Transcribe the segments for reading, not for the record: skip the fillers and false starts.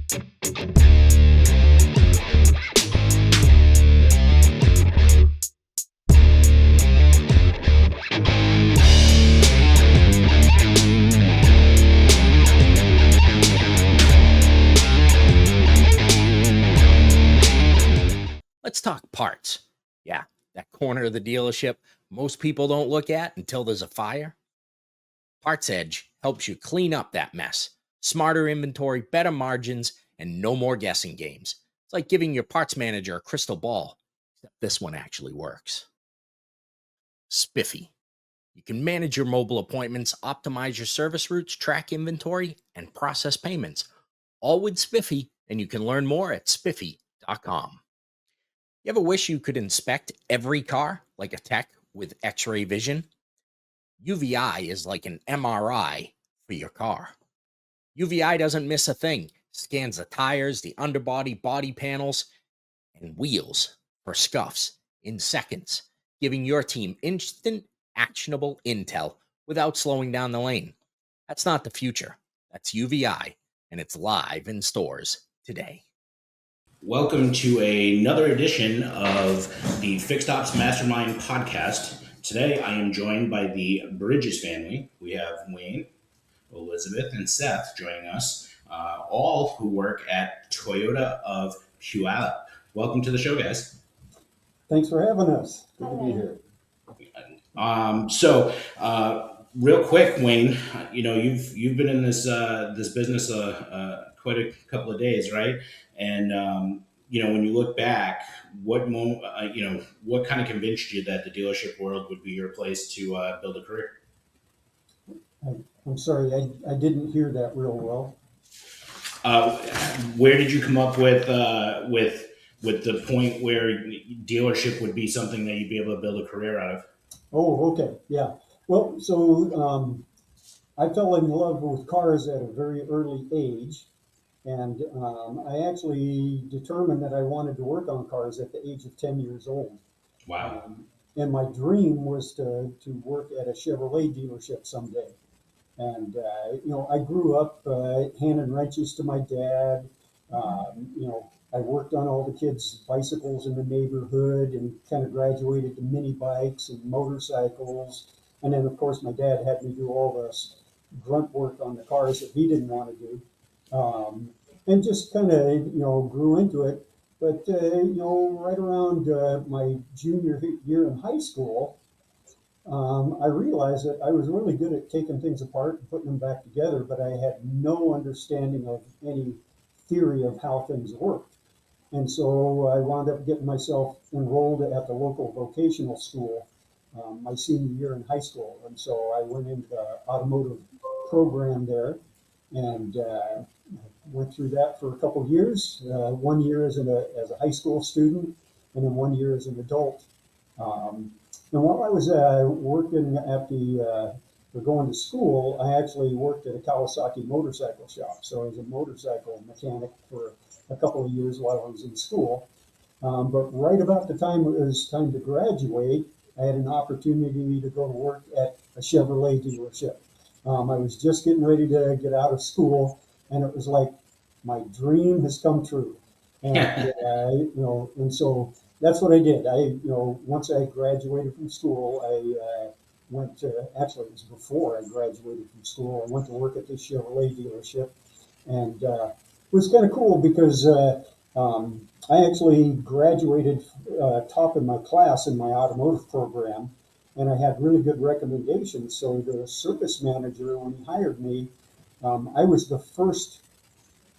Let's talk parts. Yeah, that corner of the dealership most people don't look at until there's a fire. Parts Edge helps you clean up that mess. Smarter inventory, better margins, and no more guessing games. It's like giving your parts manager a crystal ball, except this one actually works. Spiffy. You can manage your mobile appointments, optimize your service routes, track inventory, and process payments. All with Spiffy, and you can learn more at spiffy.com. You ever wish you could inspect every car like a tech with X-ray vision? UVI is like an MRI for your car. UVI doesn't miss a thing. Scans the tires, the underbody, body panels, and wheels for scuffs in seconds, giving your team instant, actionable intel without slowing down the lane. That's not the future. That's UVI, and it's live in stores today. Welcome to another edition of the Fixed Ops Mastermind podcast. Today I am joined by the Bridges family. We have Wayne, Elizabeth, and Seth joining us, all who work at Toyota of Puyallup. Welcome to the show, guys. Thanks for having us. Good to be here. Real quick, Wayne, you've been in this business quite a couple of days, right? And when you look back, what kind of convinced you that the dealership world would be your place to build a career? I'm sorry, I didn't hear that real well. Where did you come up with the point where dealership would be something that you'd be able to build a career out of? Oh, okay, yeah. Well, so I fell in love with cars at a very early age, and I actually determined that I wanted to work on cars at the age of 10 years old. Wow. And my dream was to work at a Chevrolet dealership someday. And, I grew up handing wrenches to my dad. I worked on all the kids' bicycles in the neighborhood and kind of graduated to mini bikes and motorcycles. And then, of course, my dad had me do all this grunt work on the cars that he didn't want to do. And just kind of, grew into it. But, right around my junior year in high school, I realized that I was really good at taking things apart and putting them back together, but I had no understanding of any theory of how things worked. And so I wound up getting myself enrolled at the local vocational school my senior year in high school. And so I went into the automotive program there and went through that for a couple of years, 1 year as a high school student, and then 1 year as an adult. And while I was working at going to school, I actually worked at a Kawasaki motorcycle shop. So I was a motorcycle mechanic for a couple of years while I was in school. But right about the time it was time to graduate, I had an opportunity to go to work at a Chevrolet dealership. I was just getting ready to get out of school, and it was like my dream has come true. And and so that's what I did. Once I graduated from school, I went to, actually it was before I graduated from school, I went to work at this Chevrolet dealership. And it was kind of cool because I actually graduated top in my class in my automotive program, and I had really good recommendations. So the service manager, when he hired me, I was the first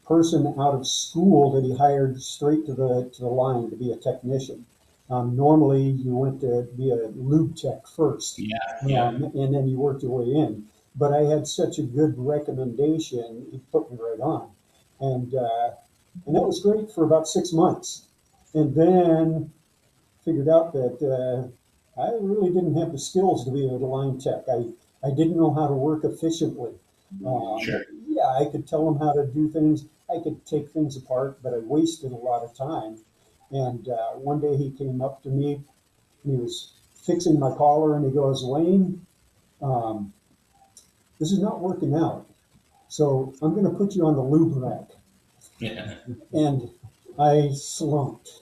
person out of school that he hired straight to the line to be a technician. Normally, you went to be a lube tech first, and then you worked your way in. But I had such a good recommendation, he put me right on. And that was great for about 6 months. And then figured out that I really didn't have the skills to be a line tech. I didn't know how to work efficiently. Sure. Yeah, I could tell them how to do things. I could take things apart, but I wasted a lot of time. And one day he came up to me, and he was fixing my collar, and he goes, "Wayne, this is not working out. So I'm going to put you on the lube rack." Yeah. And I slumped.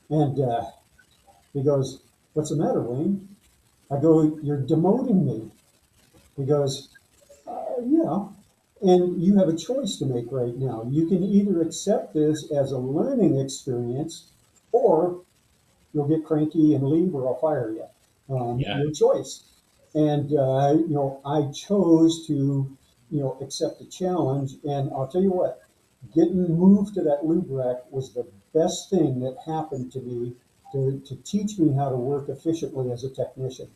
And he goes, "What's the matter, Wayne?" I go, "You're demoting me." He goes, "Yeah. And you have a choice to make right now. You can either accept this as a learning experience, or you'll get cranky and leave, or I'll fire you. Yeah. Your choice." And I chose to accept the challenge. And I'll tell you what, getting moved to that lube rack was the best thing that happened to me to teach me how to work efficiently as a technician,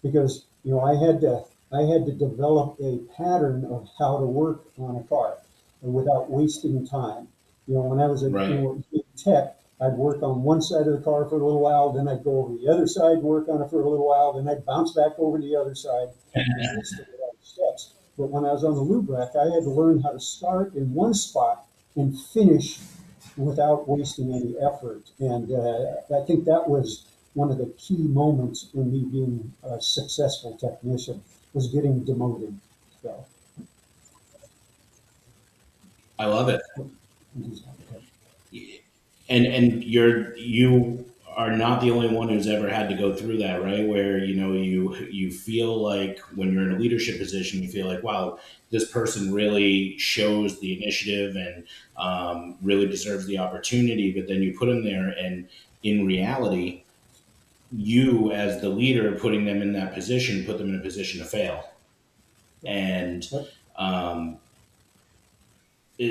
because I had to develop a pattern of how to work on a car without wasting time. When I was a Right. tech, I'd work on one side of the car for a little while, then I'd go over the other side, work on it for a little while, then I'd bounce back over to the other side, just listed it out steps. But when I was on the lube rack, I had to learn how to start in one spot and finish without wasting any effort. And I think that was one of the key moments in me being a successful technician, was getting demoted. So, I love it. okay. And you are not the only one who's ever had to go through that, right? Where you feel like when you're in a leadership position, you feel like, wow, this person really shows the initiative and really deserves the opportunity. But then you put them there, and in reality, you as the leader putting them in that position put them in a position to fail. And Yep. um,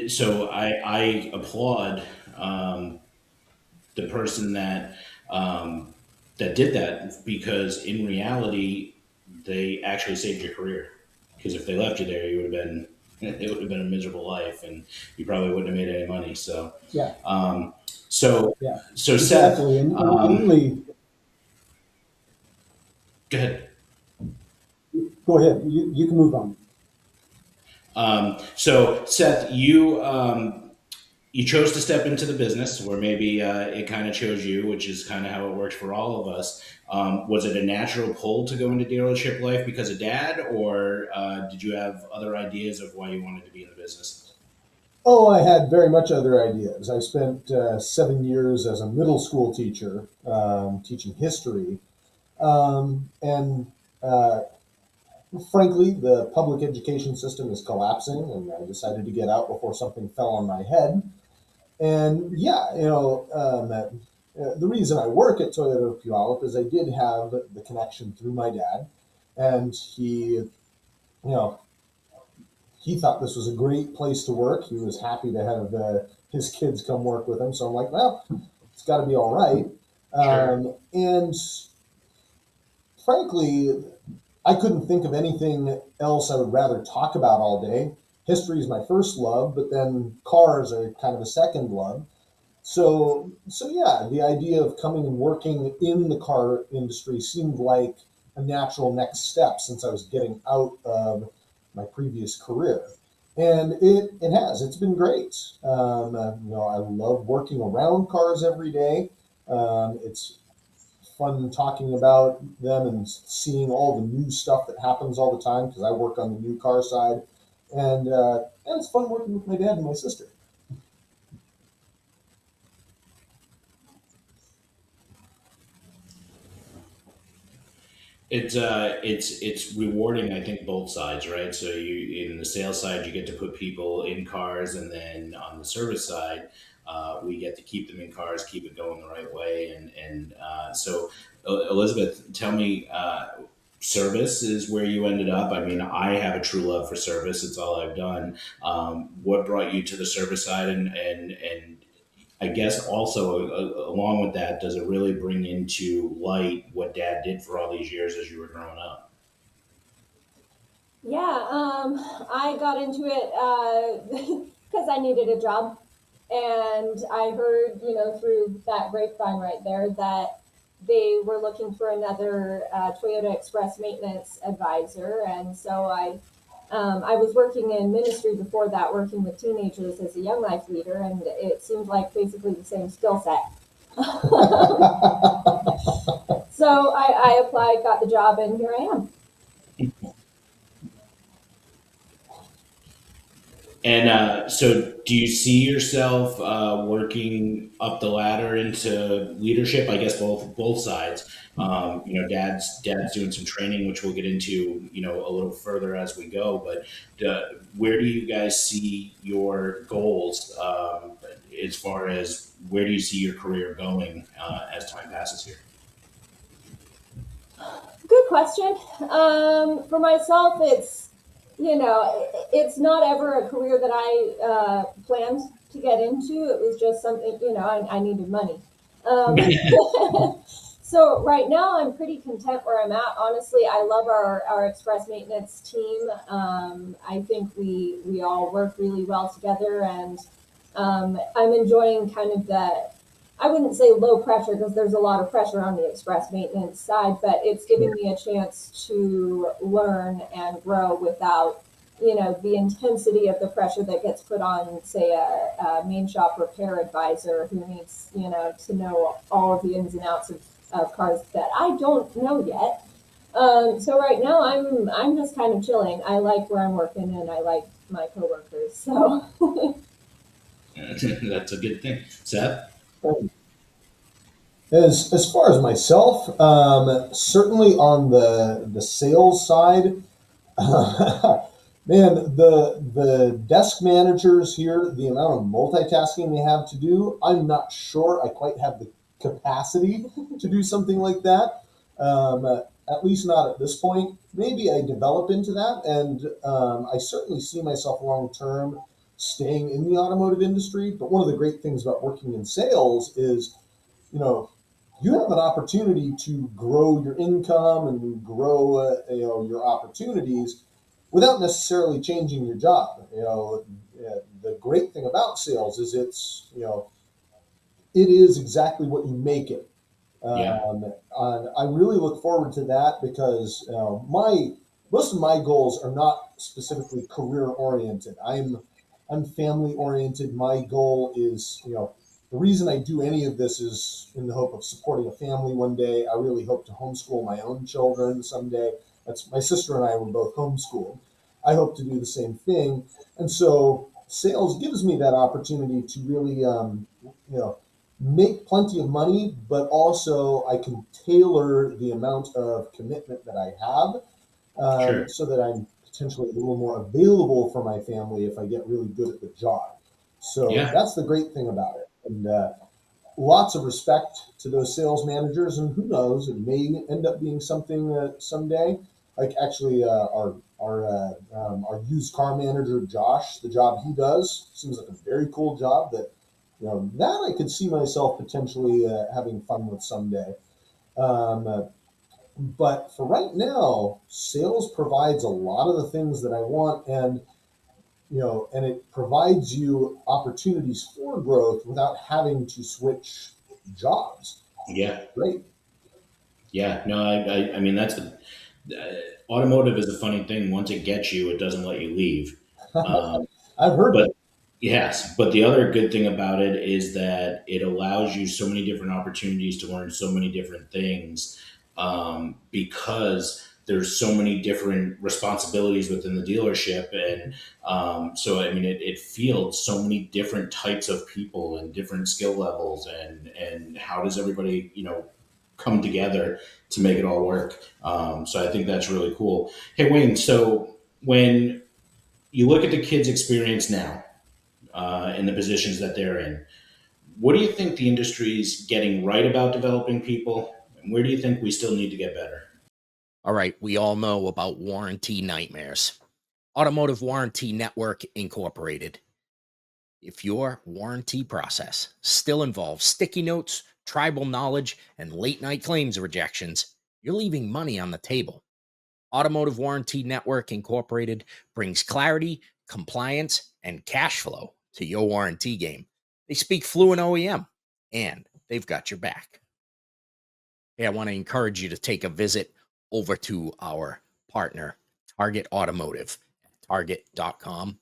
so I applaud. The person um, that did that, because in reality they actually saved your career, because if they left you there, you would have been it would have been a miserable life, and you probably wouldn't have made any money. So Yeah, um, so yeah, so Seth, exactly. And really, go ahead. go ahead. You can move on. So Seth, you chose to step into the business, or maybe it kind of chose you, which is kind of how it works for all of us. Was it a natural pull to go into dealership life because of dad, or did you have other ideas of why you wanted to be in the business? Oh, I had very much other ideas. I spent 7 years as a middle school teacher, teaching history. And frankly, the public education system is collapsing, and I decided to get out before something fell on my head. And yeah, the reason I work at Toyota Puyallup is I did have the connection through my dad, and know, he thought this was a great place to work. He was happy to have his kids come work with him. So I'm like, well, it's got to be all right. Sure. And frankly, I couldn't think of anything else I would rather talk about all day. History is my first love, but then cars are kind of a second love. So yeah, the idea of coming and working in the car industry seemed like a natural next step, since I was getting out of my previous career. And it has. It's been great. I love working around cars every day. It's fun talking about them and seeing all the new stuff that happens all the time, because I work on the new car side. And it's fun working with my dad and my sister. It's rewarding, I think, both sides, right? So you, in the sales side, you get to put people in cars, and then on the service side, we get to keep them in cars, keep it going the right way. Elizabeth, tell me, service is where you ended up. I mean, I have a true love for service. It's all I've done. What brought you to the service side, and I guess also along with that, does it really bring into light what dad did for all these years as you were growing up? Yeah, I got into it because I needed a job. And I heard, through that grapevine right there, that they were looking for another Toyota Express maintenance advisor. And so I was working in ministry before that, working with teenagers as a young life leader, and it seemed like basically the same skill set. So I applied, got the job, and here I am. And so, do you see yourself working up the ladder into leadership? I guess both sides. Dad's doing some training, which we'll get into, a little further as we go. But where do you guys see your goals as far as where do you see your career going as time passes here? Good question. For myself, it's not ever a career that I planned to get into. It was just something, I needed money. So right now I'm pretty content where I'm at. Honestly, I love our express maintenance team. I think we all work really well together, and I'm enjoying kind of I wouldn't say low pressure because there's a lot of pressure on the express maintenance side, but it's giving me a chance to learn and grow without, the intensity of the pressure that gets put on, say, a main shop repair advisor who needs, to know all of the ins and outs of cars that I don't know yet. So right now I'm just kind of chilling. I like where I'm working and I like my coworkers. So That's a good thing. Seth? As far as myself, certainly on the sales side, man, the desk managers here, the amount of multitasking they have to do, I'm not sure I quite have the capacity to do something like that. At least not at this point. Maybe I develop into that, and I certainly see myself long term staying in the automotive industry. But one of the great things about working in sales is, you know, you have an opportunity to grow your income and grow, your opportunities without necessarily changing your job. The great thing about sales is it is exactly what you make it. Yeah. And I really look forward to that because my most of my goals are not specifically career oriented. I'm family oriented. My goal is, the reason I do any of this is in the hope of supporting a family one day. I really hope to homeschool my own children someday. That's my sister and I were both homeschooled. I hope to do the same thing, and so sales gives me that opportunity to really, make plenty of money, but also I can tailor the amount of commitment that I have, Sure. so that I'm potentially a little more available for my family if I get really good at the job. So Yeah. that's the great thing about it. And lots of respect to those sales managers. And who knows, it may end up being something someday. Like actually, our used car manager Josh, the job he does seems like a very cool job that I could see myself potentially having fun with someday. Um, but for right now, sales provides a lot of the things that I want, and it provides you opportunities for growth without having to switch jobs. Yeah. Great. Yeah. No, I mean, automotive is a funny thing. Once it gets you, it doesn't let you leave. Um, I've heard but that. yes, but the other good thing about it is that it allows you so many different opportunities to learn so many different things because there's so many different responsibilities within the dealership. And so, I mean, it fields so many different types of people and different skill levels. And how does everybody, come together to make it all work? So I think that's really cool. Hey, Wayne, so when you look at the kids' experience now, in the positions that they're in. What do you think the industry is getting right about developing people? And where do you think we still need to get better? All right, we all know about warranty nightmares. Automotive Warranty Network Incorporated. If your warranty process still involves sticky notes, tribal knowledge, and late night claims rejections, you're leaving money on the table. Automotive Warranty Network Incorporated brings clarity, compliance, and cash flow to your warranty game. They speak fluent OEM, and they've got your back. Hey, I want to encourage you to take a visit over to our partner, Target Automotive, at target.com.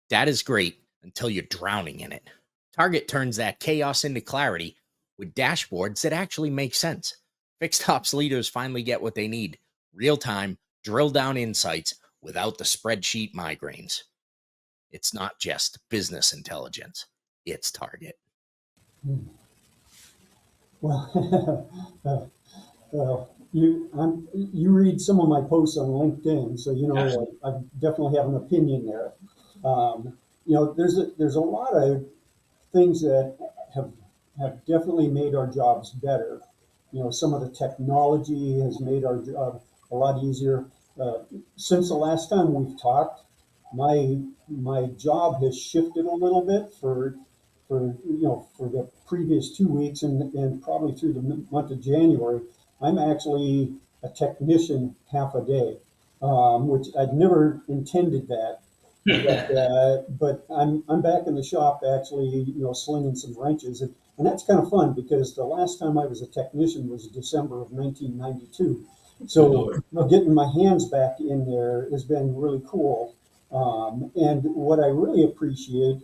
That is great until you're drowning in it. Target turns that chaos into clarity with dashboards that actually make sense. Fixed ops leaders finally get what they need: real time, drill down insights without the spreadsheet migraines. It's not just business intelligence, it's target. Well, you read some of my posts on LinkedIn, so I definitely have an opinion there. There's a lot of things that have definitely made our jobs better. Some of the technology has made our job a lot easier. Since the last time we've talked, my job has shifted a little bit for the previous 2 weeks and probably through the month of January. I'm actually a technician half a day, which I'd never intended that. But I'm back in the shop actually, slinging some wrenches, and that's kind of fun because the last time I was a technician was December of 1992. So getting my hands back in there has been really cool. And what I really appreciate,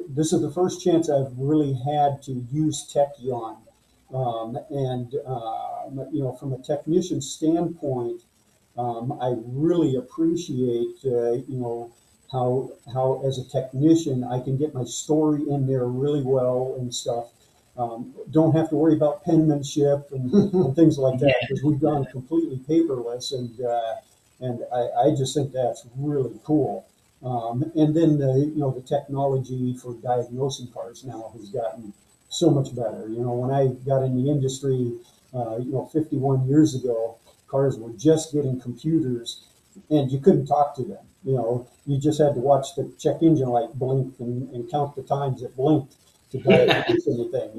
this is the first chance I've really had to use tech yawn. From a technician standpoint, I really appreciate, how as a technician I can get my story in there really well and stuff. Don't have to worry about penmanship and things like that because we've gone completely paperless, and I just think that's really cool. And then the technology for diagnosing cars now has gotten so much better. When I got in the industry, 51 years ago, cars were just getting computers, and you couldn't talk to them. You just had to watch the check engine light blink and count the times it blinked to diagnose anything.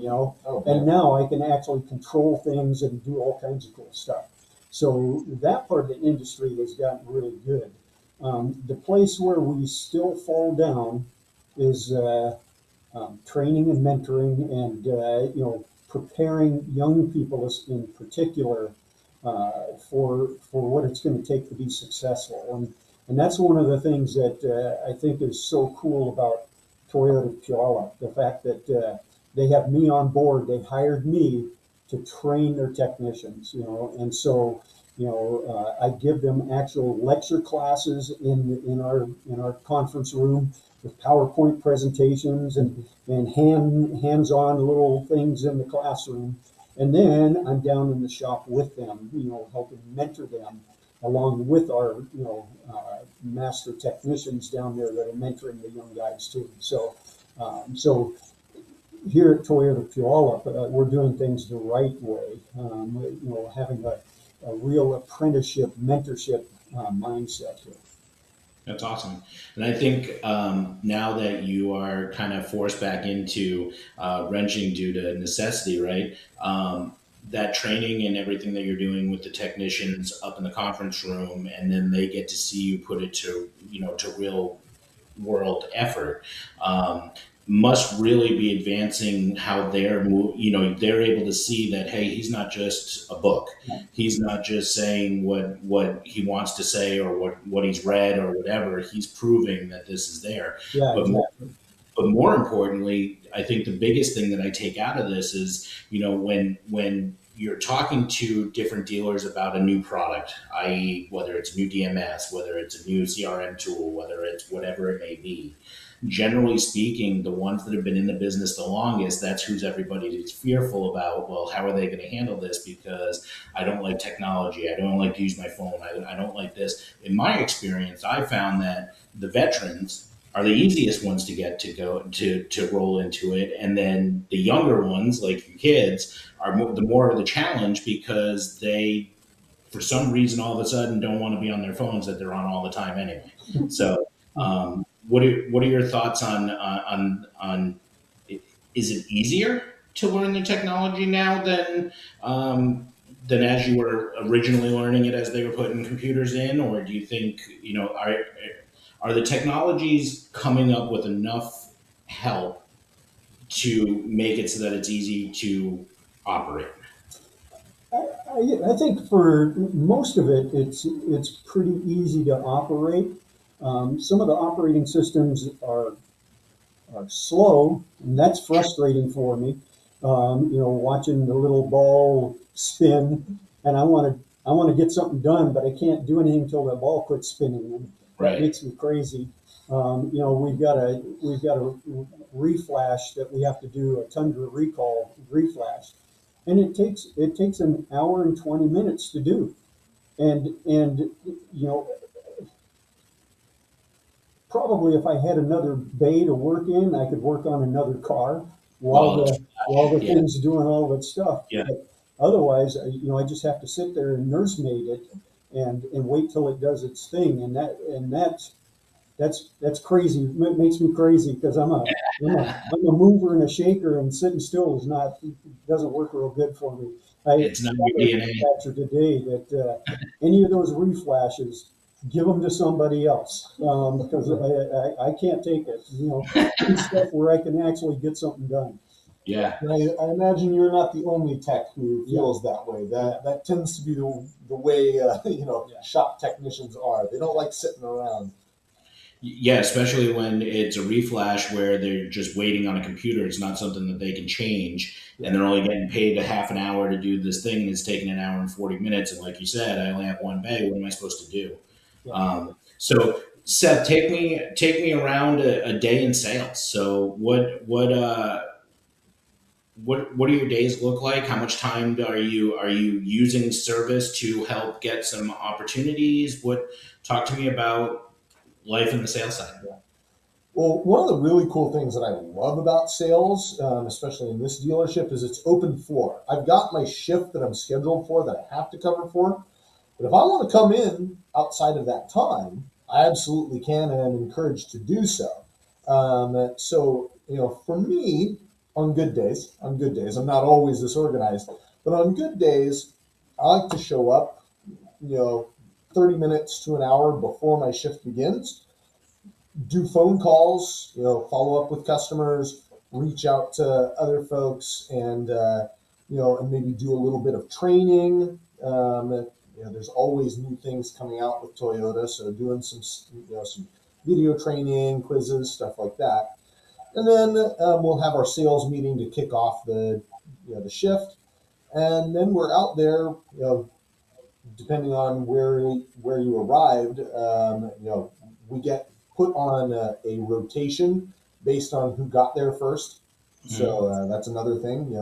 And now I can actually control things and do all kinds of cool stuff. So that part of the industry has gotten really good. The place where we still fall down is training and mentoring, and preparing young people in particular for what it's going to take to be successful. And that's one of the things that I think is so cool about Toyota Puyallup, the fact that they have me on board. They hired me to train their technicians, and so I give them actual lecture classes in our conference room with PowerPoint presentations and hands-on little things in the classroom. And then I'm down in the shop with them, helping mentor them along with our, master technicians down there that are mentoring the young guys too. So here at Toyota Puyallup, we're doing things the right way, having a real apprenticeship, mentorship mindset here. That's awesome. And I think now that you are kind of forced back into wrenching due to necessity, right? That training and everything that you're doing with the technicians up in the conference room, and then they get to see you put it to real world effort, must really be advancing how they're able to see that, hey, he's not just a book. He's not just saying what he wants to say or what he's read or whatever. He's proving that this is there. Yeah, exactly. But more importantly, I think the biggest thing that I take out of this is, when you're talking to different dealers about a new product, i.e., whether it's a new DMS, whether it's a new CRM tool, whether it's whatever it may be, generally speaking, the ones that have been in the business the longest, that's who's everybody is fearful about. Well, how are they going to handle this? Because I don't like technology. I don't like to use my phone. I don't like this. In my experience, I found that the veterans are the easiest ones to get to roll into it. And then the younger ones, like your kids, are the more of the challenge because they, for some reason, all of a sudden don't want to be on their phones that they're on all the time anyway. So, what are your thoughts on is it easier to learn the technology now than as you were originally learning it as they were putting computers in, or do you think are the technologies coming up with enough help to make it so that it's easy to operate? I think for most of it, it's pretty easy to operate. Some of the operating systems are slow, and that's frustrating for me. Watching the little ball spin, and I want to get something done, but I can't do anything until the ball quits spinning, and that Right. makes me crazy. We've got a reflash that we have to do, a Tundra recall reflash, and it takes an hour and 20 minutes to do. And probably if I had another bay to work in, I could work on another car while Well, the yeah, thing's doing all of its stuff. yeah, But otherwise, I just have to sit there and nursemaid it and wait till it does its thing, and that's crazy. It makes me crazy because I'm a mover and a shaker, and sitting still doesn't work real good for me. I it's not told your our DNA. dispatcher today that any of those reflashes, give them to somebody else, because I can't take it. I need stuff where I can actually get something done. Yeah, And I imagine you're not the only tech who feels that way. That tends to be the way Yeah. shop technicians are. They don't like sitting around. yeah, especially when it's a reflash where they're just waiting on a computer. It's not something that they can change, and they're only getting paid a half an hour to do this thing, and it's taking an hour and 40 minutes. And like you said, I only have one bay. What am I supposed to do? Yeah. So Seth, take me around a day in sales. So what do your days look like? How much time are you using service to help get some opportunities? Talk to me about life in the sales side. Well, one of the really cool things that I love about sales, especially in this dealership, is it's open floor. I've got my shift that I'm scheduled for that I have to cover for. But if I want to come in outside of that time, I absolutely can and I'm encouraged to do so. For me, on good days, I'm not always this organized, but on good days, I like to show up, you know, 30 minutes to an hour before my shift begins, do phone calls, follow up with customers, reach out to other folks, and maybe do a little bit of training. There's always new things coming out with Toyota, so doing some video training, quizzes, stuff like that, and then we'll have our sales meeting to kick off the shift, and then we're out there, depending on where you arrived, we get put on a rotation based on who got there first. So that's another thing.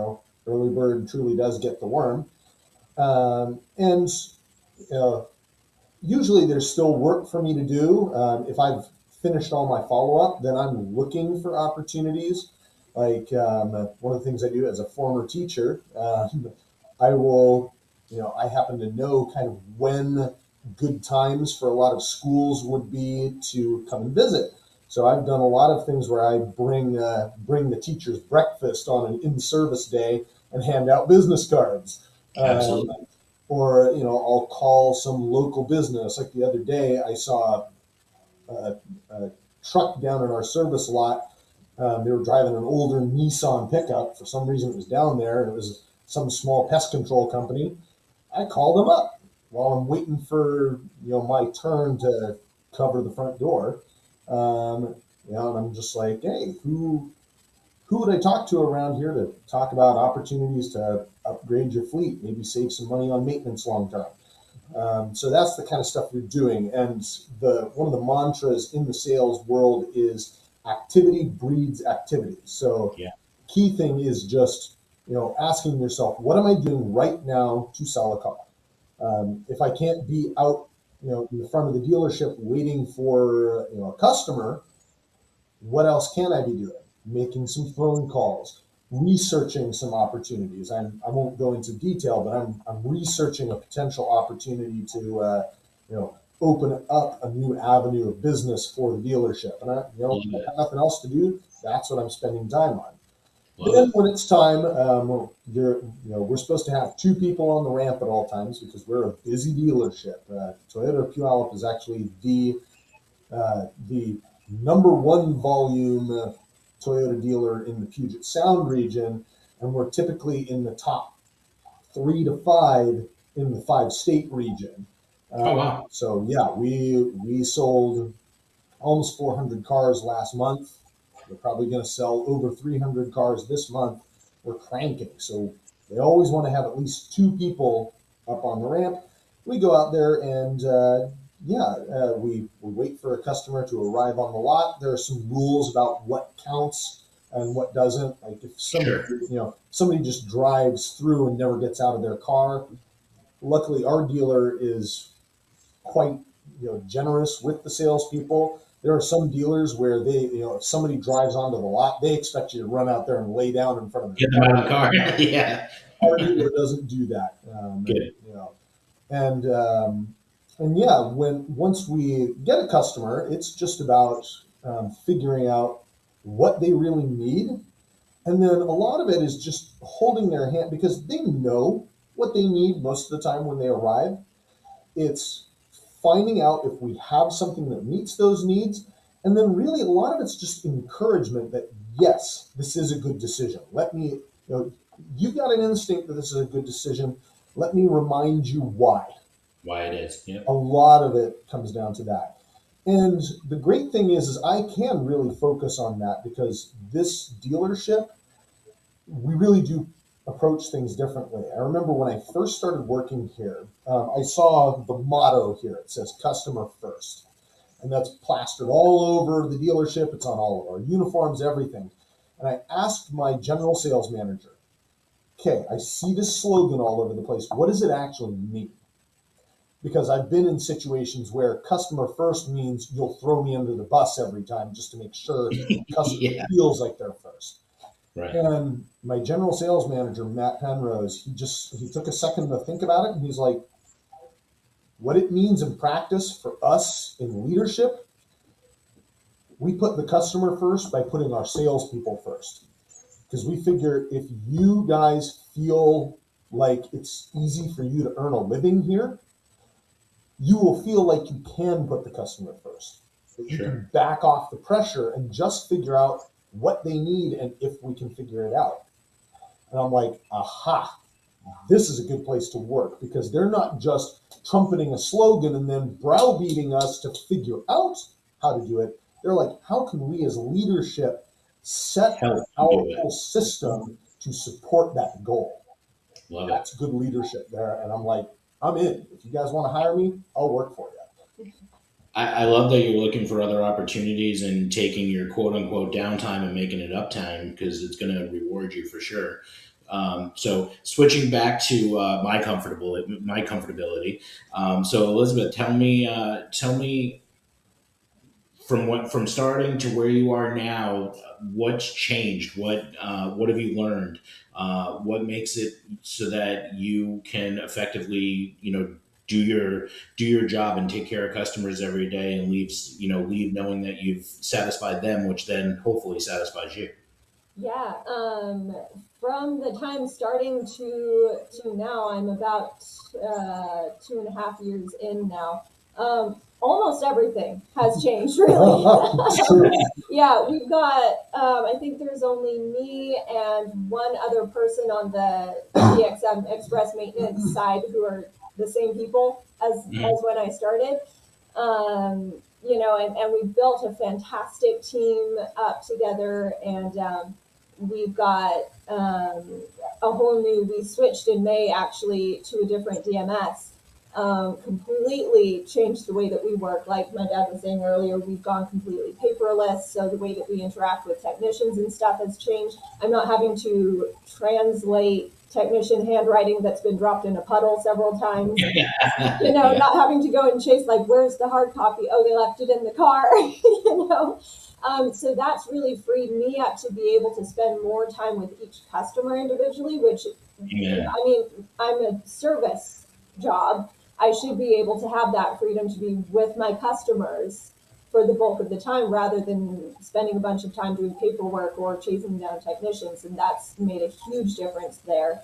Early bird truly does get the worm. And usually there's still work for me to do. If I've finished all my follow up, then I'm looking for opportunities. Like one of the things I do as a former teacher, I will, I happen to know kind of when good times for a lot of schools would be to come and visit. So I've done a lot of things where I bring the teachers breakfast on an in-service day and hand out business cards. Absolutely. Or I'll call some local business. Like the other day, I saw a truck down in our service lot. They were driving an older Nissan pickup. For some reason, it was down there, and it was some small pest control company. I called them up while I'm waiting for my turn to cover the front door. And I'm just like, hey, who would I talk to around here to talk about opportunities to upgrade your fleet, maybe save some money on maintenance long term? So that's the kind of stuff we're doing. And one of the mantras in the sales world is activity breeds activity. So Yeah. key thing is just asking yourself, what am I doing right now to sell a car? If I can't be out in the front of the dealership waiting for a customer, what else can I be doing? Making some phone calls, researching some opportunities. I won't go into detail, but I'm researching a potential opportunity to open up a new avenue of business for the dealership. And if I have nothing else to do, that's what I'm spending time on. Then when it's time, we're supposed to have two people on the ramp at all times because we're a busy dealership. Toyota Puyallup is actually the number one volume Toyota dealer in the Puget Sound region, and we're typically in the top 3 to 5 in the 5-state region. Oh wow. So yeah, we sold almost 400 cars last month. We're probably going to sell over 300 cars this month. We're cranking, so they always want to have at least two people up on the ramp. We go out there and we wait for a customer to arrive on the lot. There are some rules about what counts and what doesn't. Like if somebody just drives through and never gets out of their car. Luckily, our dealer is quite generous with the salespeople. There are some dealers where if somebody drives onto the lot, they expect you to run out there and lay down in front of Get them out of the car. Yeah. Our dealer doesn't do that. Good. Once we get a customer, it's just about figuring out what they really need, and then a lot of it is just holding their hand because they know what they need most of the time when they arrive. It's finding out if we have something that meets those needs, and then really a lot of it's just encouragement that yes, this is a good decision. You've got an instinct that this is a good decision. Let me remind you why. Why it is. Yeah. A lot of it comes down to that. And the great thing is I can really focus on that because this dealership, we really do approach things differently. I remember when I first started working here, I saw the motto here. It says customer first. And that's plastered all over the dealership. It's on all of our uniforms, everything. And I asked my general sales manager, okay, I see this slogan all over the place. What does it actually mean? Because I've been in situations where customer first means you'll throw me under the bus every time just to make sure the customer feels like they're first. Right. And my general sales manager, Matt Penrose, he took a second to think about it, and he's like, what it means in practice for us in leadership, we put the customer first by putting our salespeople first. Because we figure if you guys feel like it's easy for you to earn a living here, you will feel like you can put the customer first. That you can back off the pressure and just figure out what they need and if we can figure it out. And I'm like, aha, this is a good place to work because they're not just trumpeting a slogan and then browbeating us to figure out how to do it. They're like, how can we as leadership set our whole system to support that goal? That's good leadership there. And I'm like, I'm in. If you guys want to hire me, I'll work for you. I love that you're looking for other opportunities and taking your quote unquote downtime and making it uptime because it's going to reward you for sure. So switching back to my comfortability. So Elizabeth, tell me from starting to where you are now, what's changed? What have you learned? What makes it so that you can effectively, do your job and take care of customers every day and leave knowing that you've satisfied them, which then hopefully satisfies you. Yeah. From the time starting to now, I'm about 2.5 years in now. Almost everything has changed, really. Yeah, we've got, I think there's only me and one other person on the DXM Express maintenance side who are the same people as when I started. And we've built a fantastic team up together, and we've got we switched in May actually to a different DMS. Completely changed the way that we work. Like my dad was saying earlier, we've gone completely paperless. So the way that we interact with technicians and stuff has changed. I'm not having to translate technician handwriting that's been dropped in a puddle several times. Not having to go and chase, like, where's the hard copy? Oh, they left it in the car, So that's really freed me up to be able to spend more time with each customer individually, which, I'm a service job. I should be able to have that freedom to be with my customers for the bulk of the time rather than spending a bunch of time doing paperwork or chasing down technicians. And that's made a huge difference there.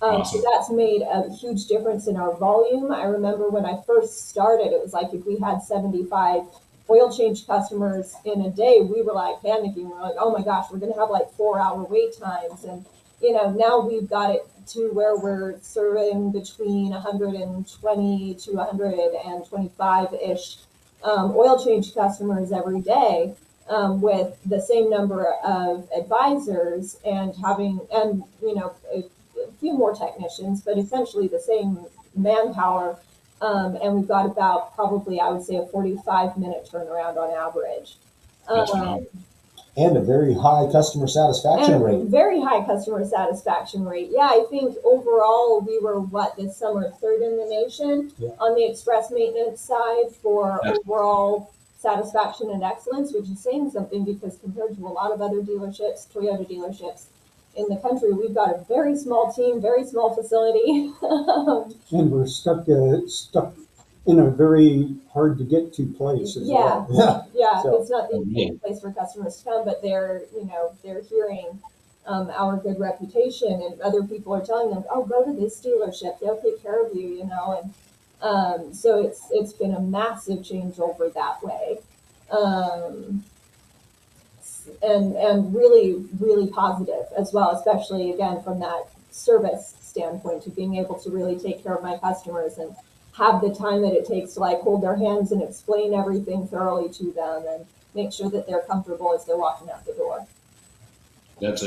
Awesome. So that's made a huge difference in our volume. I remember when I first started, it was like if we had 75 oil change customers in a day, we were like panicking. We're like, oh my gosh, we're going to have like 4-hour wait times. And, now we've got it to where we're serving between 120 to 125-ish oil change customers every day with the same number of advisors and having, a few more technicians, but essentially the same manpower And we've got about probably, I would say, a 45-minute turnaround on average. That's phenomenal. And a very high customer satisfaction And rate. very high customer satisfaction rate. Yeah, I think overall we were this summer third in the nation on the express maintenance side for overall satisfaction and excellence, which is saying something because compared to a lot of other dealerships, Toyota dealerships in the country, we've got a very small team, very small facility. And we're stuck in a very hard to get to place as well. Yeah. So- It's not the easiest place for customers to come, but they're hearing our good reputation, and other people are telling them, "Oh, go to this dealership; they'll take care of you," and so it's been a massive changeover that way, and really really positive as well, especially again from that service standpoint, to being able to really take care of my customers and have the time that it takes to like hold their hands and explain everything thoroughly to them and make sure that they're comfortable as they're walking out the door. That's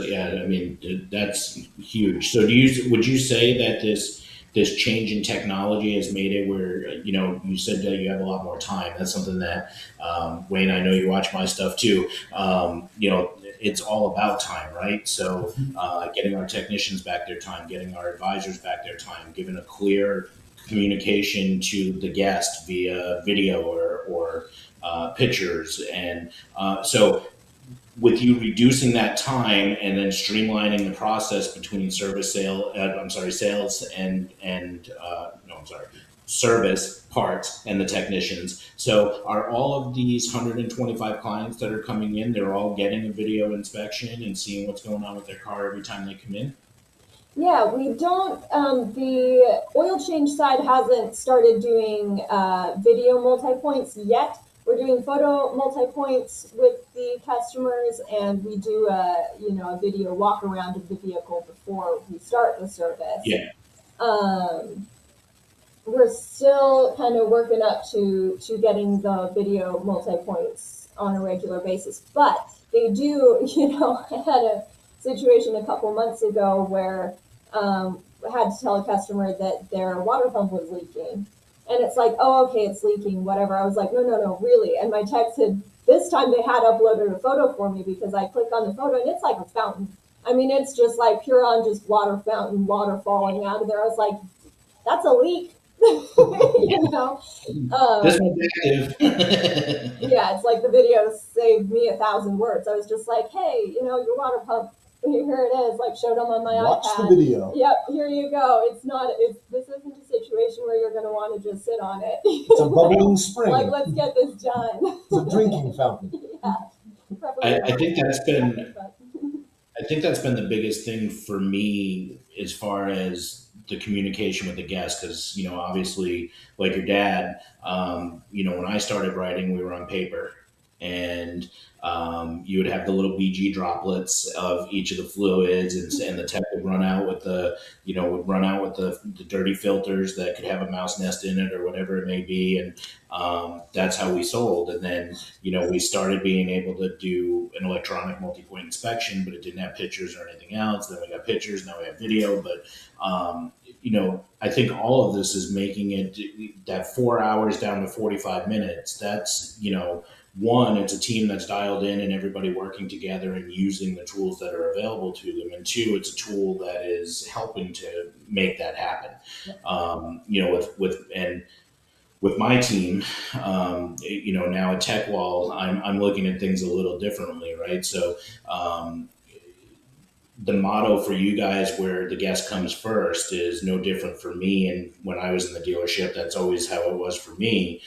huge. So would you say that this change in technology has made it where, you said that you have a lot more time. That's something that, Wayne, I know you watch my stuff too. It's all about time, right? So getting our technicians back their time, getting our advisors back their time, giving a clear communication to the guest via video or pictures. And so with you reducing that time and then streamlining the process between sales and service parts and the technicians. So are all of these 125 clients that are coming in, they're all getting a video inspection and seeing what's going on with their car every time they come in? Yeah, we don't, the oil change side hasn't started doing video multi-points yet. We're doing photo multi-points with the customers, and we do a video walk around of the vehicle before we start the service. Yeah. We're still kind of working up to getting the video multi-points on a regular basis, but they do, I had a situation a couple months ago where I had to tell a customer that their water pump was leaking. And it's like, oh, okay, it's leaking, whatever. I was like, no, really. And my text this time they had uploaded a photo for me because I click on the photo and it's like a fountain. I mean, it's just like pure on just water fountain, water falling out of there. I was like, that's a leak. This one's active. Yeah, it's like the video saved me 1,000 words. I was just like, hey, your water pump, here it is, like showed them on my iPad. Watch the video. Yep, here you go. This isn't a situation where you're going to want to just sit on it. It's a bubbling spring. Like, let's get this done. It's a drinking fountain. Yeah. I think that's been the biggest thing for me as far as the communication with the guests, because obviously, like your dad, when I started writing, we were on paper, and you would have the little BG droplets of each of the fluids, and the tech would run out with the dirty filters that could have a mouse nest in it or whatever it may be, and that's how we sold. And then we started being able to do an electronic multi-point inspection, but it didn't have pictures or anything else. Then we got pictures, now we have video, but I think all of this is making it that 4 hours down to 45 minutes. That's one, it's a team that's dialed in and everybody working together and using the tools that are available to them. And two, it's a tool that is helping to make that happen. With my team, now at Tech Wall, I'm looking at things a little differently, right? So the motto for you guys, where the guest comes first, is no different for me. And when I was in the dealership, that's always how it was for me.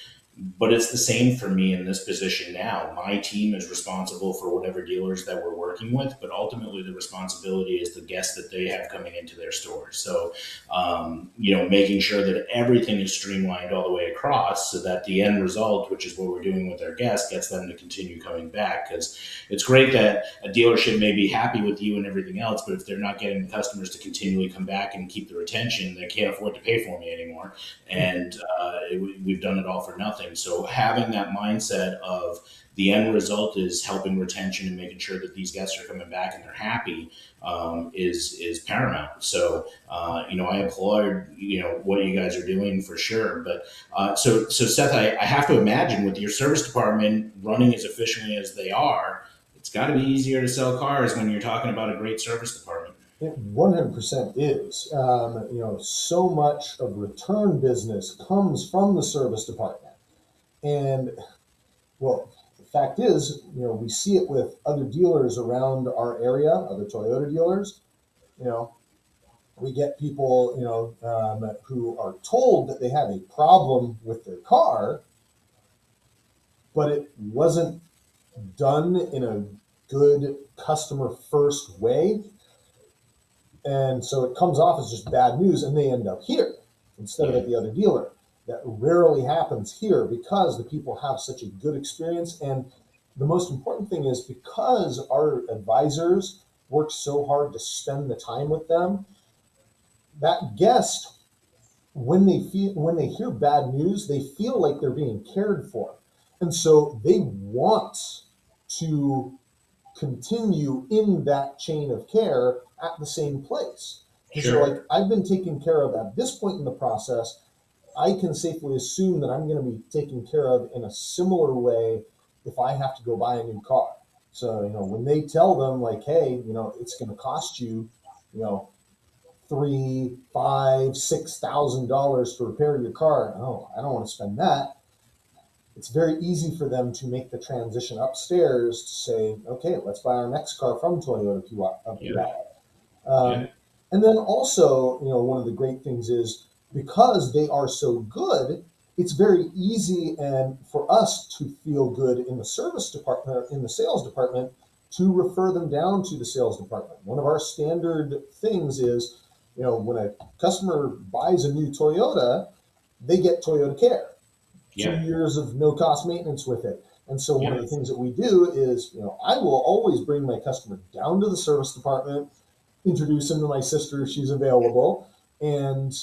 But it's the same for me in this position now. My team is responsible for whatever dealers that we're working with, but ultimately the responsibility is the guests that they have coming into their stores. So, making sure that everything is streamlined all the way across so that the end result, which is what we're doing with our guests, gets them to continue coming back. Because it's great that a dealership may be happy with you and everything else, but if they're not getting the customers to continually come back and keep the retention, they can't afford to pay for me anymore. And we've done it all for nothing. And so having that mindset of the end result is helping retention and making sure that these guests are coming back and they're happy is paramount. So I applaud what you guys are doing for sure. But so Seth, I have to imagine with your service department running as efficiently as they are, it's got to be easier to sell cars when you're talking about a great service department. It 100% is. So much of return business comes from the service department. And, well, the fact is, we see it with other dealers around our area, other Toyota dealers. We get people, who are told that they have a problem with their car, but it wasn't done in a good customer first way. And so it comes off as just bad news, and they end up here instead of at the other dealer. That rarely happens here because the people have such a good experience. And the most important thing is because our advisors work so hard to spend the time with them, that guest, when they hear bad news, they feel like they're being cared for. And so they want to continue in that chain of care at the same place. Sure. So I've been taken care of at this point in the process. I can safely assume that I'm going to be taken care of in a similar way if I have to go buy a new car. So, when they tell them like, hey, it's going to cost you, $3,000, $5,000, $6,000 to repair your car. Oh, I don't want to spend that. It's very easy for them to make the transition upstairs to say, okay, let's buy our next car from Toyota if you want. And then also, one of the great things is because they are so good, it's very easy and for us to feel good in the service department, in the sales department, to refer them down to the sales department. One of our standard things is, when a customer buys a new Toyota, they get Toyota Care. 2 years of no-cost maintenance with it. And so one of the things that we do is, I will always bring my customer down to the service department, introduce them to my sister if she's available, and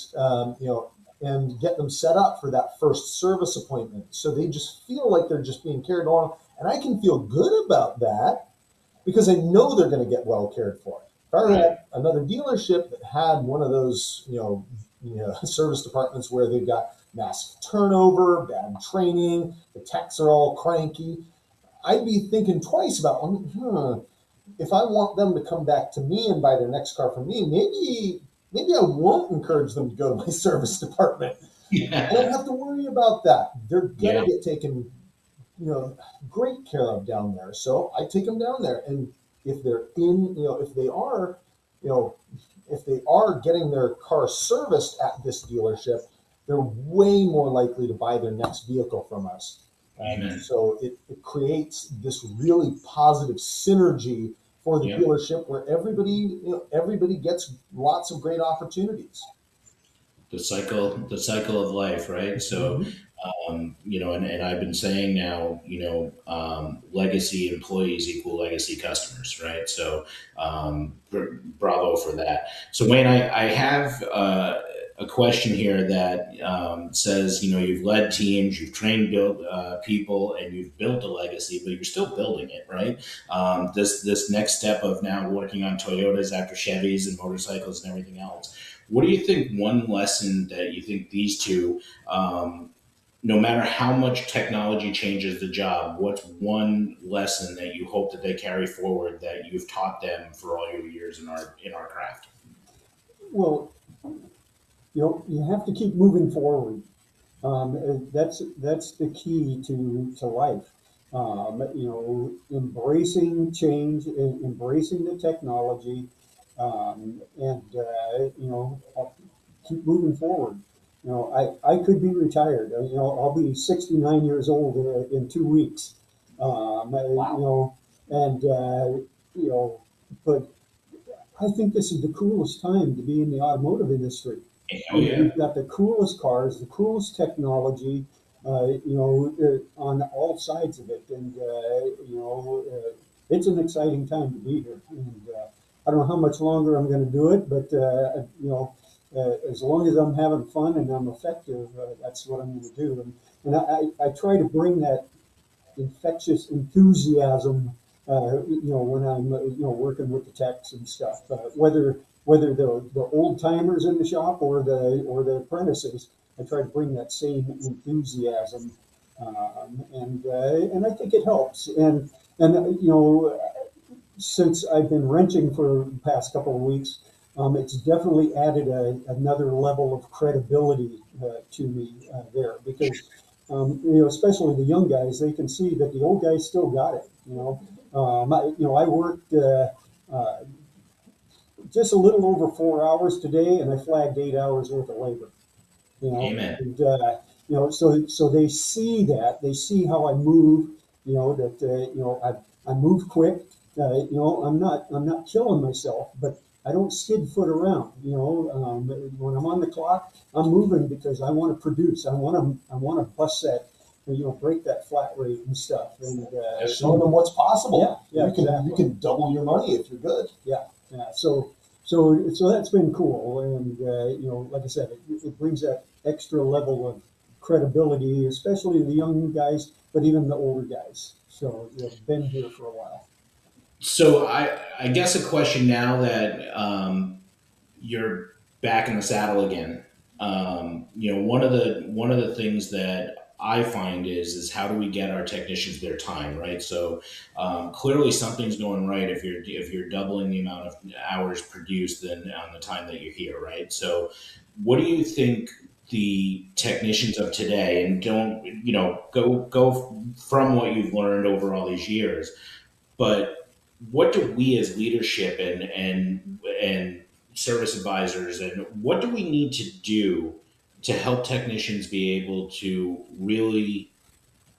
and get them set up for that first service appointment. So they just feel like they're just being cared for, and I can feel good about that because I know they're going to get well cared for. If I were at another dealership that had one of those, service departments where they've got massive turnover, bad training, the techs are all cranky, I'd be thinking twice about, if I want them to come back to me and buy their next car from me, maybe I won't encourage them to go to my service department. I don't have to worry about that. They're going to get taken, great care of down there. So I take them down there. And if they're if they are getting their car serviced at this dealership, they're way more likely to buy their next vehicle from us. And so it creates this really positive synergy for the dealership where everybody gets lots of great opportunities. The cycle of life, right? So, and I've been saying now, legacy employees equal legacy customers, right? So, bravo for that. So, Wayne, I have a question here that says, you've led teams, you've trained people, and you've built a legacy, but you're still building it, right? This next step of now working on Toyotas after Chevys and motorcycles and everything else. What do you think one lesson that you think these two, no matter how much technology changes the job, what's one lesson that you hope that they carry forward that you've taught them for all your years in our craft? Well, you have to keep moving forward. That's the key to life. Embracing change, embracing the technology, and keep moving forward. I could be retired. I'll be 69 years old in 2 weeks. But I think this is the coolest time to be in the automotive industry. You've got the coolest cars, the coolest technology, on all sides of it, and it's an exciting time to be here. And I don't know how much longer I'm going to do it, but as long as I'm having fun and I'm effective, that's what I'm going to do. I try to bring that infectious enthusiasm, when I'm, working with the techs and stuff, whether the old timers in the shop or the apprentices. I try to bring that same enthusiasm, and I think it helps. And since I've been wrenching for the past couple of weeks, it's definitely added another level of credibility to me there, because especially the young guys, they can see that the old guys still got it. I worked just a little over 4 hours today, and I flagged 8 hours worth of labor. Amen. And so they see that, they see how I move. I move quick. I'm not killing myself, but I don't skid foot around. When I'm on the clock, I'm moving because I want to produce. I want to bust that, break that flat rate and stuff. And Showing them what's possible. Yeah, You can double your money if you're good. Yeah. So that's been cool, and like I said, it brings that extra level of credibility, especially the young guys, but even the older guys. So they've been here for a while. So I guess a question now that you're back in the saddle again. One of the things that I find is how do we get our technicians their time, right? So clearly something's going right if you're doubling the amount of hours produced than on the time that you're here, right? So what do you think the technicians of today, and don't go from what you've learned over all these years, but what do we as leadership and service advisors, and what do we need to do to help technicians be able to really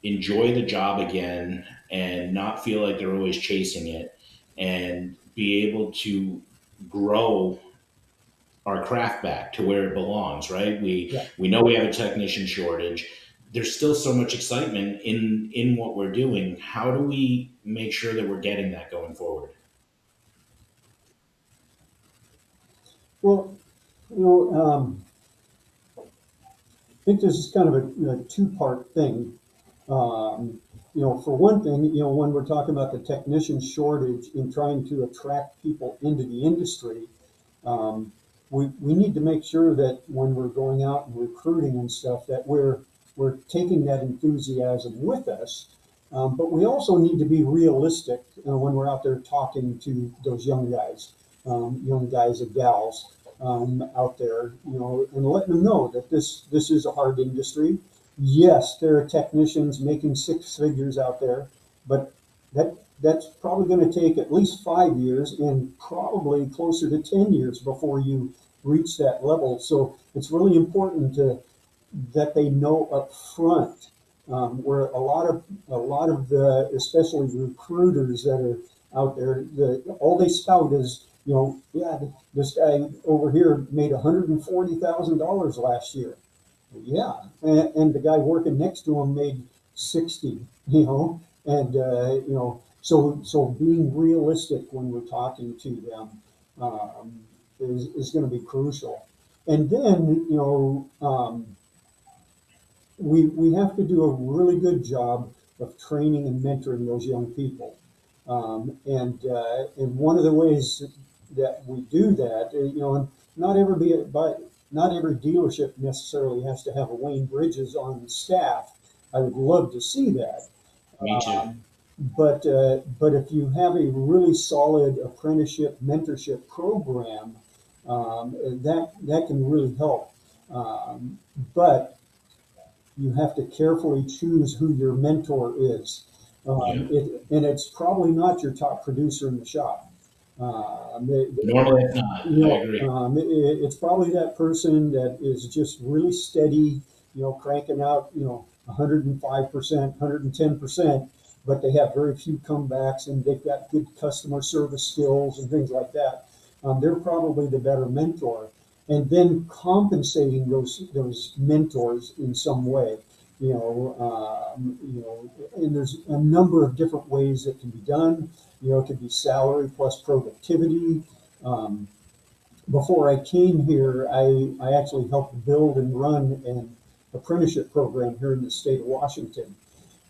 enjoy the job again and not feel like they're always chasing it, and be able to grow our craft back to where it belongs, right? We know we have a technician shortage. There's still so much excitement in what we're doing. How do we make sure that we're getting that going forward? Well, I think this is kind of a two-part thing. For one thing, when we're talking about the technician shortage in trying to attract people into the industry, we need to make sure that when we're going out and recruiting and stuff, that we're taking that enthusiasm with us. But we also need to be realistic when we're out there talking to those young guys and gals out there, and letting them know that this is a hard industry. Yes, there are technicians making six figures out there, but that's probably going to take at least 5 years and probably closer to 10 years before you reach that level. So it's really important that they know up front, where a lot of the, especially recruiters that are out there, all they spout is, this guy over here made $140,000 last year. Yeah, and the guy working next to him made 60. So being realistic when we're talking to them is going to be crucial. And then we have to do a really good job of training and mentoring those young people. And one of the ways that we do that, and not every dealership necessarily has to have a Wayne Bridges on staff. I would love to see that. Me too. But if you have a really solid apprenticeship mentorship program, that can really help. But you have to carefully choose who your mentor is. And it's probably not your top producer in the shop. Normally it's not. I agree. It's probably that person that is just really steady, cranking out, 105%, 110%, but they have very few comebacks and they've got good customer service skills and things like that. They're probably the better mentor. And then compensating those mentors in some way, and there's a number of different ways that can be done. It could be salary plus productivity. Before I came here, I actually helped build and run apprenticeship program here in the state of Washington.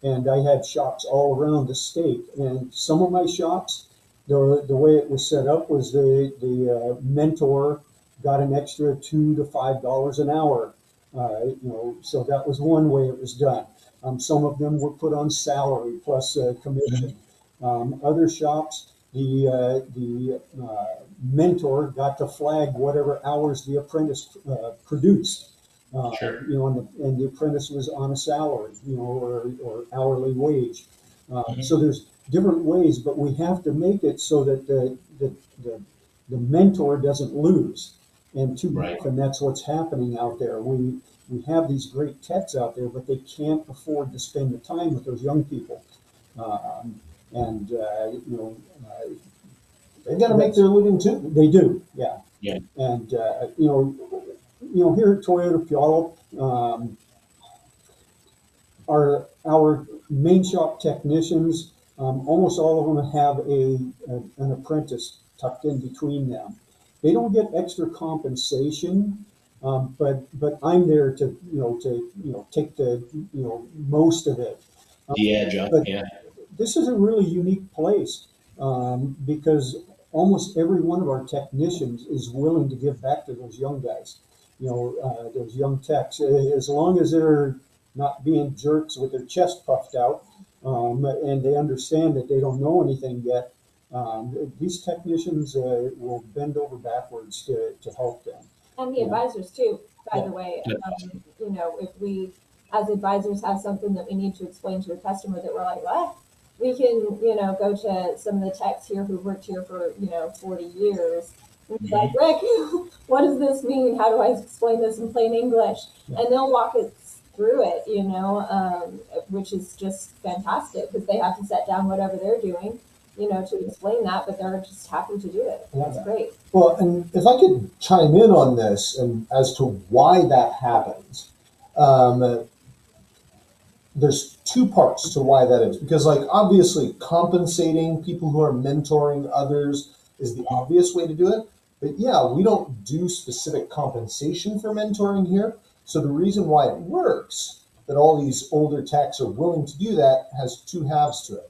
And I had shops all around the state. And some of my shops, the way it was set up was the mentor got an extra $2 to $5 an hour. So that was one way it was done. Some of them were put on salary plus commission. Other shops, the mentor got to flag whatever hours the apprentice produced. Sure. And the apprentice was on a salary, or hourly wage. So there's different ways, but we have to make it so that the mentor doesn't lose. And too Right. often that's what's happening out there. We have these great techs out there, but they can't afford to spend the time with those young people. They got to make their living too. They do, yeah. Yeah. And here at Toyota Puyallup, our main shop technicians, almost all of them have an apprentice tucked in between them. They don't get extra compensation, but I'm there to take the most of it. The edge up. But Yeah. this is a really unique place because almost every one of our technicians is willing to give back to those young guys, those young techs, as long as they're not being jerks with their chest puffed out, and they understand that they don't know anything yet. These technicians will bend over backwards to help them. And the advisors too, by the way. If we as advisors have something that we need to explain to a customer that we're like, what? We can, go to some of the techs here who've worked here for, 40 years. And it's like, Rick, what does this mean? How do I explain this in plain English? Yeah. And they'll walk us through it, which is just fantastic because they have to set down whatever they're doing, to explain that, but they're just happy to do it. Yeah. That's great. Well, and if I could chime in on this and as to why that happens, there's two parts to why that is. Because, obviously, compensating people who are mentoring others is the obvious way to do it. But yeah, we don't do specific compensation for mentoring here. So the reason why it works, that all these older techs are willing to do that, has two halves to it.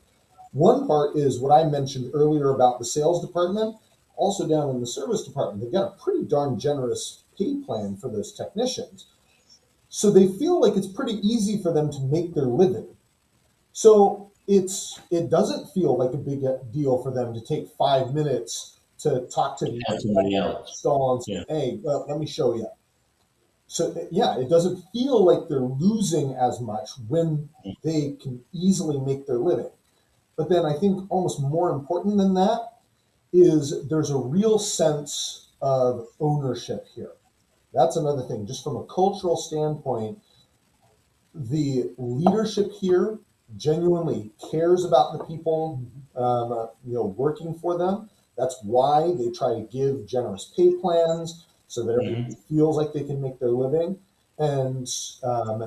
One part is what I mentioned earlier about the sales department. Also down in the service department, they've got a pretty darn generous pay plan for those technicians. So they feel like it's pretty easy for them to make their living. So it doesn't feel like a big deal for them to take 5 minutes to talk to Somebody else. stall and say, Yeah. hey, let me show you. So yeah, it doesn't feel like they're losing as much when they can easily make their living. But then I think almost more important than that is there's a real sense of ownership here. That's another thing. Just from a cultural standpoint, the leadership here genuinely cares about the people, working for them. That's why they try to give generous pay plans so that everybody feels like they can make their living, and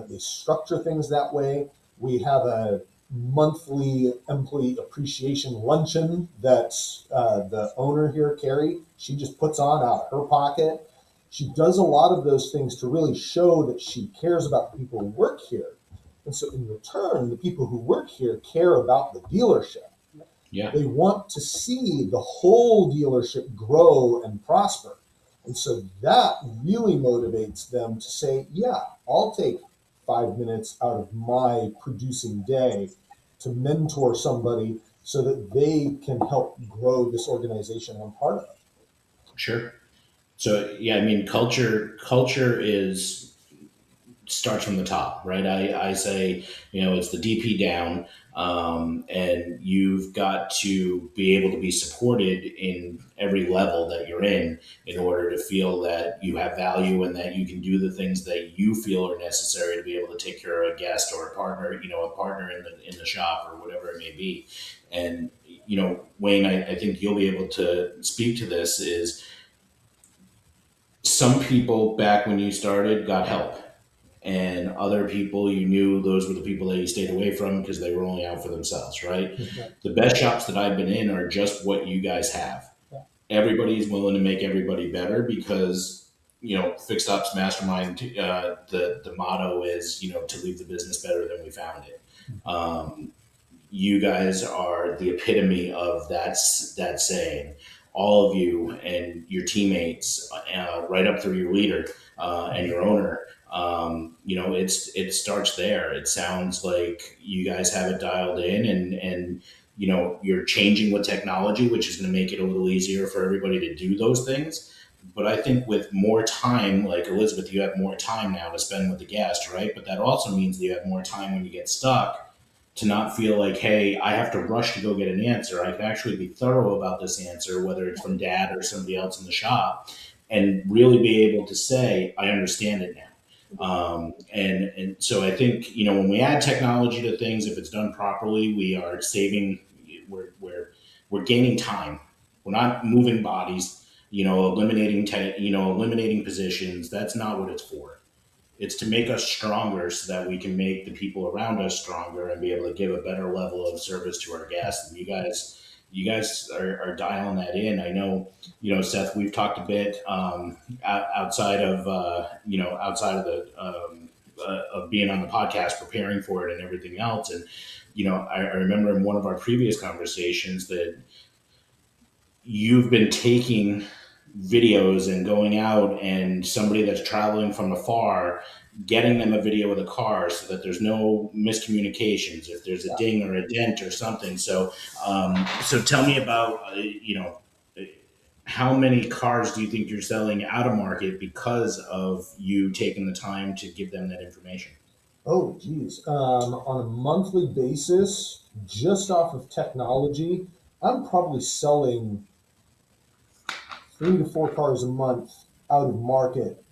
they structure things that way. We have a monthly employee appreciation luncheon that the owner here, Carrie, she just puts on out of her pocket. She does a lot of those things to really show that she cares about the people who work here. And so in return, the people who work here care about the dealership. Yeah. They want to see the whole dealership grow and prosper. And so that really motivates them to say, yeah, I'll take 5 minutes out of my producing day to mentor somebody so that they can help grow this organization I'm part of. Sure. So yeah, I mean, culture starts from the top, right? I say, it's the DP down, and you've got to be able to be supported in every level that you're in order to feel that you have value and that you can do the things that you feel are necessary to be able to take care of a guest or a partner in the shop or whatever it may be. And, Wayne, I think you'll be able to speak to this is some people back when you started got help. And other people, you knew those were the people that you stayed away from because they were only out for themselves, right? Okay. The best shops that I've been in are just what you guys have. Yeah. Everybody's willing to make everybody better because Fixed Ops Mastermind, the motto is, to leave the business better than we found it. You guys are the epitome of that saying. All of you and your teammates, right up through your leader and your owner. It starts there. It sounds like you guys have it dialed in, and you're changing with technology, which is going to make it a little easier for everybody to do those things. But I think with more time, like Elizabeth, you have more time now to spend with the guest, right? But that also means that you have more time when you get stuck to not feel like, hey, I have to rush to go get an answer. I can actually be thorough about this answer, whether it's from dad or somebody else in the shop, and really be able to say, I understand it now. And so I think, when we add technology to things, if it's done properly, we are saving, we're gaining time. We're not moving bodies, eliminating positions. That's not what it's for. It's to make us stronger so that we can make the people around us stronger and be able to give a better level of service to our guests. And you guys are dialing that in. I know, Seth, we've talked a bit outside of of being on the podcast, preparing for it and everything else. And, I remember in one of our previous conversations that you've been taking videos and going out, and somebody that's traveling from afar, getting them a video of the car so that there's no miscommunications if there's a ding or a dent or something. So tell me about how many cars do you think you're selling out of market because of you taking the time to give them that information? Oh, geez. On a monthly basis, just off of technology, I'm probably selling 3 to 4 cars a month out of market,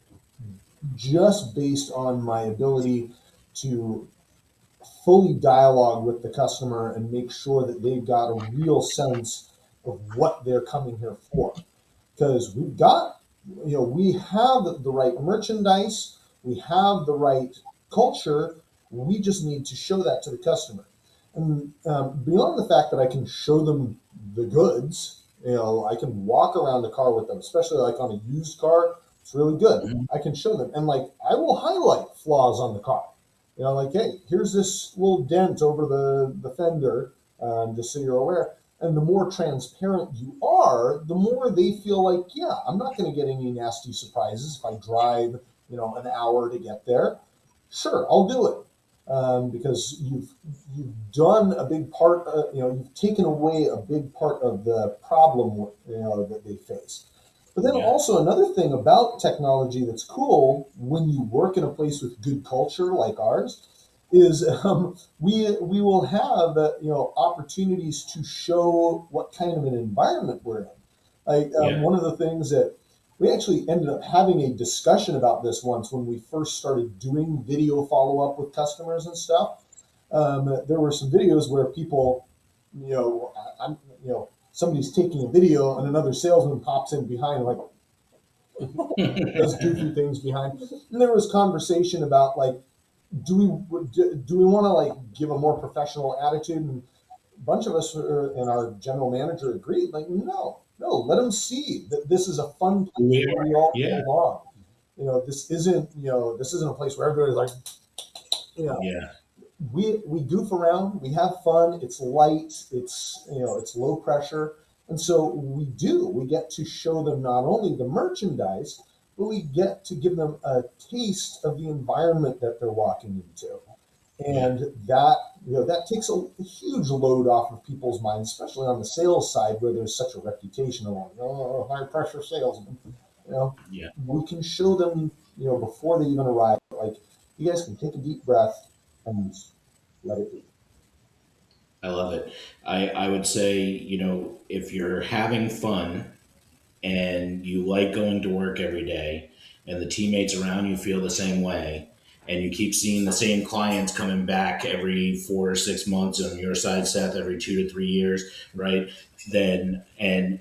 just based on my ability to fully dialogue with the customer and make sure that they've got a real sense of what they're coming here for. Because we have the right merchandise, we have the right culture, we just need to show that to the customer. And beyond the fact that I can show them the goods, I can walk around the car with them, especially like on a used car. It's really good. Mhm. I can show them, and like I will highlight flaws on the car. Like, hey, here's this little dent over the fender, just so you're aware. And the more transparent you are, the more they feel like, yeah, I'm not going to get any nasty surprises if I drive, an hour to get there. Sure, I'll do it. Because you've done a big part, you've taken away a big part of the problem, that they face. But then Yeah. also another thing about technology that's cool when you work in a place with good culture like ours is we will have opportunities to show what kind of an environment we're in. Like Yeah. one of the things that we actually ended up having a discussion about this once when we first started doing video follow up with customers and stuff. There were some videos where people, somebody's taking a video and another salesman pops in behind, like does goofy things behind. And there was conversation about like, do we want to like give a more professional attitude? And a bunch of us and our general manager agreed, like, no, let them see that this is a fun place where we all Yeah. belong. This isn't a place where everybody's like, Yeah. we goof around, we have fun, it's light, it's low pressure. And so we get to show them not only the merchandise, but we get to give them a taste of the environment that they're walking into. And that takes a huge load off of people's minds, especially on the sales side where there's such a reputation of high pressure salesman. Yeah. We can show them, before they even arrive, like, you guys can take a deep breath and let it be. I love it. I would say, if you're having fun and you like going to work every day and the teammates around you feel the same way, and you keep seeing the same clients coming back every 4 or 6 months, on your side, Seth, every 2 to 3 years, right? Then, and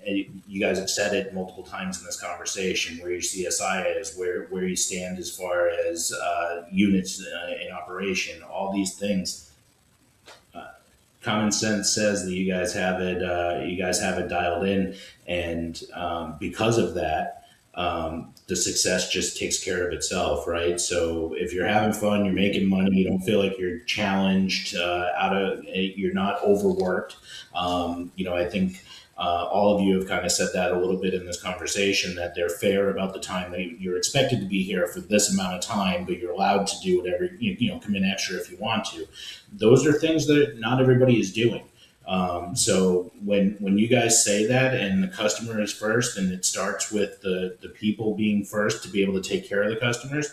you guys have said it multiple times in this conversation, where your CSI is, where you stand as far as units in operation, all these things. Common sense says that you guys have it dialed in, and because of that, the success just takes care of itself, right? So if you're having fun, you're making money, you don't feel like you're challenged, you're not overworked. I think all of you have kind of said that a little bit in this conversation, that they're fair about the time that you're expected to be here for this amount of time, but you're allowed to do whatever, come in extra if you want to. Those are things that not everybody is doing. So when you guys say that, and the customer is first, and it starts with the people being first to be able to take care of the customers,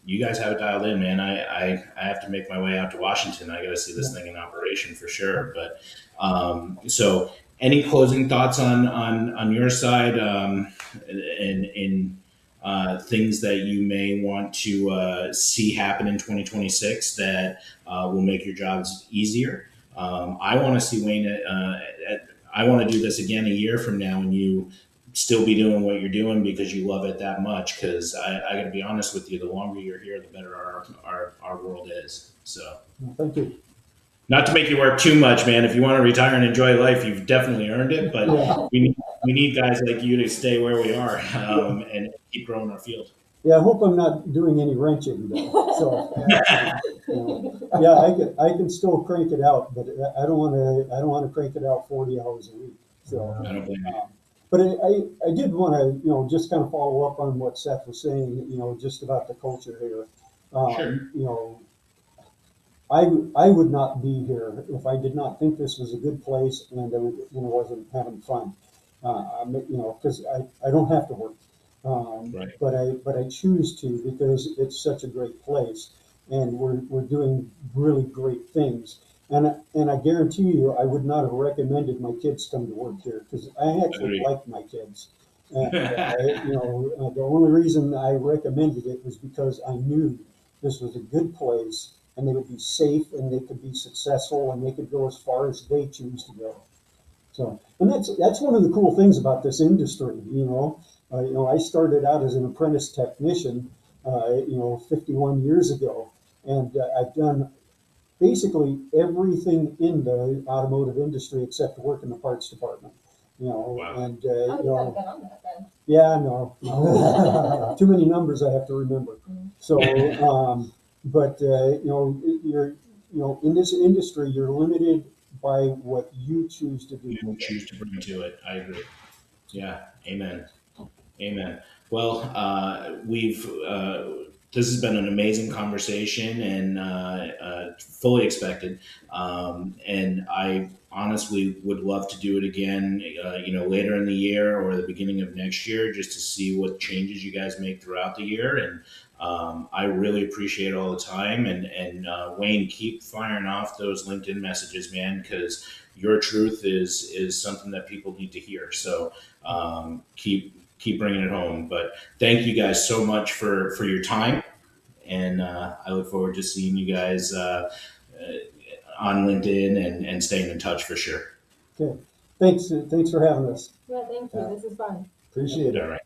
you guys have it dialed in, man. I have to make my way out to Washington. I got to see this thing in operation for sure. But so any closing thoughts on your side, and things that you may want to see happen in 2026 that will make your jobs easier? I want to see Wayne. I want to do this again a year from now, and you still be doing what you're doing because you love it that much. Because I got to be honest with you, the longer you're here, the better our world is. So, Thank you. not to make you work too much, man. If you want to retire and enjoy life, you've definitely earned it. But we need guys like you to stay where we are, and keep growing our field. Yeah, I hope I'm not doing any wrenching though. So, yeah, I can still crank it out, but I don't want to crank it out 40 hours a week. So, I don't blame you. but I did want to, just kind of follow up on what Seth was saying, just about the culture here. Sure. I would not be here if I did not think this was a good place and I wasn't having fun. Because I don't have to work. Right. But I choose to because it's such a great place, and we're doing really great things. And I guarantee you, I would not have recommended my kids come to work here because I actually like my kids. And the only reason I recommended it was because I knew this was a good place, and they would be safe, and they could be successful, and they could go as far as they choose to go. So, and that's one of the cool things about this industry. I started out as an apprentice technician, 51 years ago, and I've done basically everything in the automotive industry except work in the parts department. Wow. And How do you have been on that then? yeah, no, too many numbers I have to remember. So, but you're in this industry, you're limited by what you choose to do. You choose to bring to it. I agree. Yeah. Amen. Well, this has been an amazing conversation, and fully expected. And I honestly would love to do it again, later in the year or the beginning of next year, just to see what changes you guys make throughout the year. And I really appreciate all the time. And Wayne, keep firing off those LinkedIn messages, man, because your truth is something that people need to hear. So keep bringing it home. But thank you guys so much for your time. And I look forward to seeing you guys on LinkedIn and staying in touch for sure. Okay. Thanks for having us. Yeah, thank you. This is fun. Appreciate it. All right.